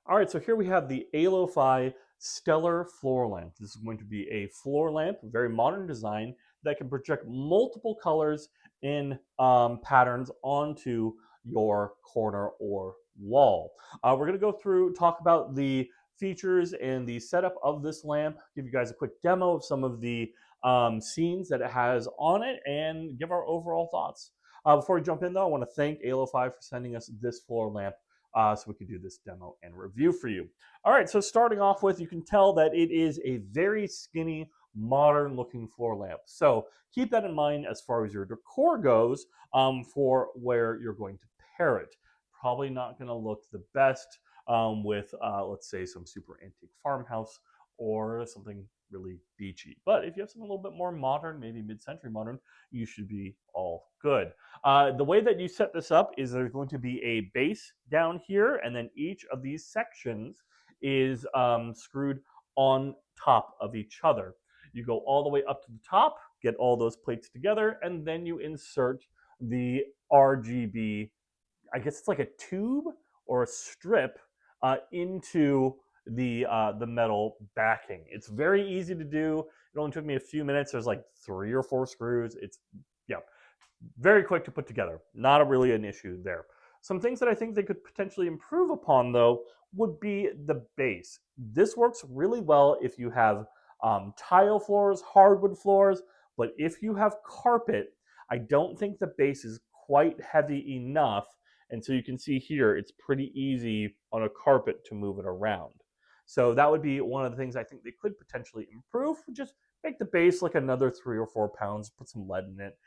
All right, so here we have the Ailofy Stellar Floor Lamp. This is going to be a floor lamp, very modern design that can project multiple colors in patterns onto your corner or wall. We're going to go through, talk about the features and the setup of this lamp, give you guys a quick demo of some of the scenes that it has on it, and give our overall thoughts. Before we jump in, though, I want to thank Ailofy for sending us this floor lamp so we can do this demo and review for you. All right, so starting off with, you can tell that it is a very skinny, modern looking floor lamp. So keep that in mind as far as your decor goes for where you're going to pair it. Probably not going to look the best with, let's say, some super antique farmhouse or something really beachy. But if you have something a little bit more modern, maybe mid-century modern, you should be all good. The way that you set this up is there's going to be a base down here, and then each of these sections is screwed on top of each other. You go all the way up to the top, get all those plates together, and then you insert the RGB, I guess it's like a tube or a strip into the metal backing. It's very easy to do. It only took me a few minutes. There's like 3 or 4 screws. It's yeah, very quick to put together. Not really an issue there. Some things that I think they could potentially improve upon, though, would be the base. This works really well if you have tile floors, hardwood floors, but if you have carpet, I don't think the base is quite heavy enough. And so you can see here, it's pretty easy on a carpet to move it around. So that would be one of the things I think they could potentially improve. Just make the base like another 3 or 4 pounds, put some lead in it.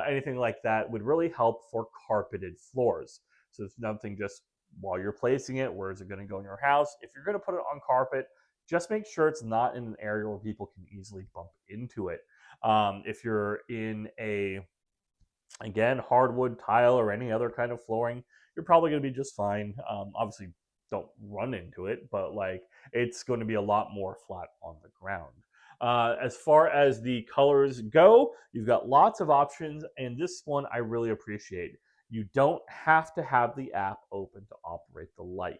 Anything like that would really help for carpeted floors. So it's nothing just while you're placing it, where is it going to go in your house? If you're going to put it on carpet, just make sure it's not in an area where people can easily bump into it. If you're in a, again, hardwood, tile, or any other kind of flooring, you're probably going to be just fine. Obviously, don't run into it, but like it's going to be a lot more flat on the ground. As far as the colors go, you've got lots of options, and this one I really appreciate. You don't have to have the app open to operate the light.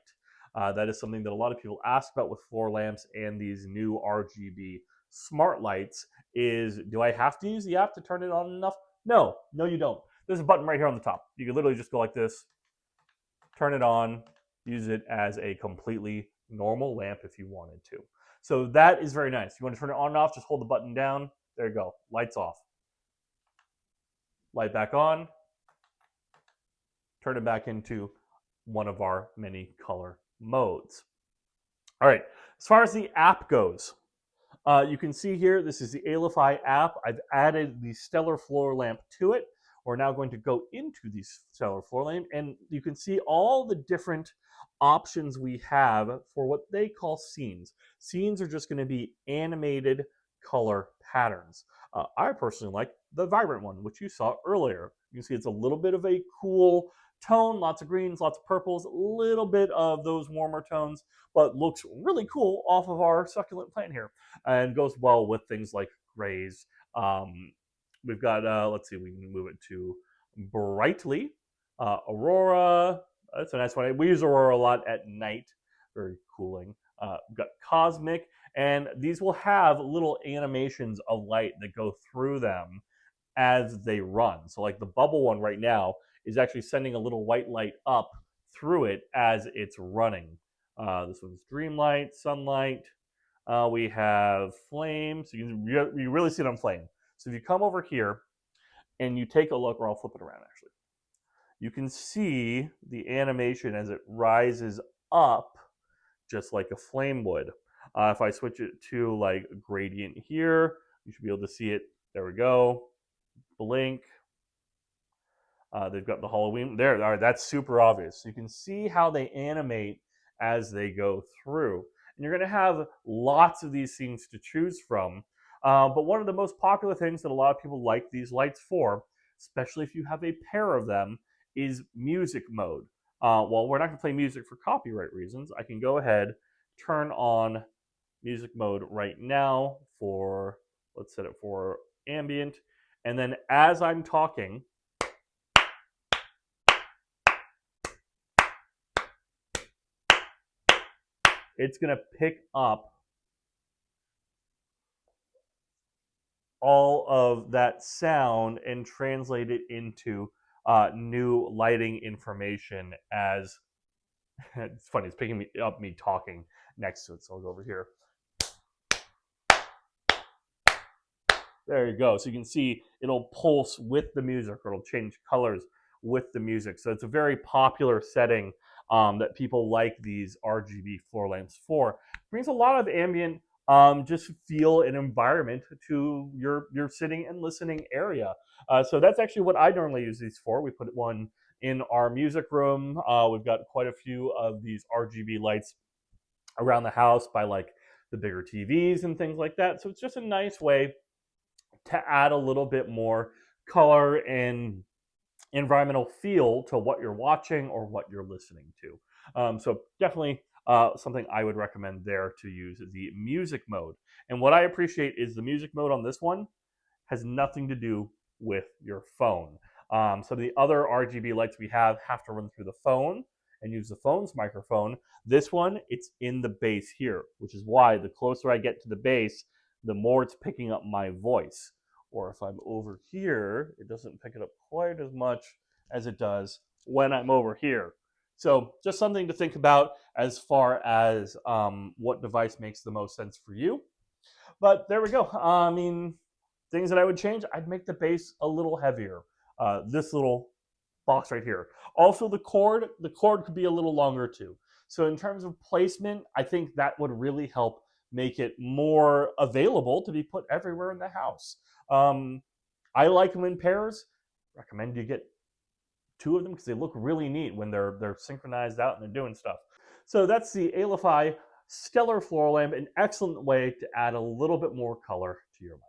That is something that a lot of people ask about with floor lamps and these new RGB smart lights is, do I have to use the app to turn it on enough? No, you don't. There's a button right here on the top. You can literally just go like this, turn it on, use it as a completely normal lamp if you wanted to. So that is very nice. You want to turn it on and off, just hold the button down. There you go. Lights off. Light back on. Turn it back into one of our many color modes. All right. As far as the app goes, you can see here, this is the Ailofy app. I've added the Stellar Floor Lamp to it. We're now going to go into the Stellar Floor Lamp, and you can see all the different options we have for what they call scenes. Scenes are just going to be animated color patterns. I personally like the vibrant one, which you saw earlier. You can see it's a little bit of a cool tone, lots of greens, lots of purples, a little bit of those warmer tones, but looks really cool off of our succulent plant here and goes well with things like grays. We've got, let's see, we can move it to brightly. Aurora, that's a nice one. We use Aurora a lot at night, very cooling. We've got Cosmic, and these will have little animations of light that go through them as they run. So like the bubble one right now is actually sending a little white light up through it as it's running. This one's Dreamlight, Sunlight. We have Flame, so you really see it on Flame. So if you come over here and you take a look, or I'll flip it around actually, you can see the animation as it rises up just like a flame would. If I switch it to like gradient here, you should be able to see it. There we go. Blink. They've got the Halloween. There, all right, that's super obvious. You can see how they animate as they go through. And you're going to have lots of these scenes to choose from. But one of the most popular things that a lot of people like these lights for, especially if you have a pair of them, is music mode. Well, we're not going to play music for copyright reasons. I can go ahead, turn on music mode right now for, let's set it for ambient. And then as I'm talking, it's going to pick up all of that sound and translate it into new lighting information as it's funny, it's picking me up me talking next to it. So I'll go over here. There you go. So you can see it'll pulse with the music, or it'll change colors with the music. So it's a very popular setting that people like these RGB floor lamps for. It brings a lot of ambient just feel and environment to your sitting and listening area. So that's actually what I normally use these for. We put one in our music room. We've got quite a few of these RGB lights around the house by like the bigger TVs and things like that. So it's just a nice way to add a little bit more color and environmental feel to what you're watching or what you're listening to. So definitely something I would recommend there to use the music mode. And what I appreciate is the music mode on this one has nothing to do with your phone. So the other RGB lights we have to run through the phone and use the phone's microphone. This one, it's in the base here, which is why the closer I get to the base, the more it's picking up my voice. Or if I'm over here, it doesn't pick it up quite as much as it does when I'm over here. So just something to think about as far as what device makes the most sense for you. But there we go. I mean, things that I would change, I'd make the base a little heavier. This little box right here. Also the cord could be a little longer too. So in terms of placement, I think that would really help make it more available to be put everywhere in the house. Um, I like them in pairs. Recommend you get two of them because they look really neat when they're synchronized out and they're doing stuff. So that's the Ailofy Stellar Floor Lamp, an excellent way to add a little bit more color to your life.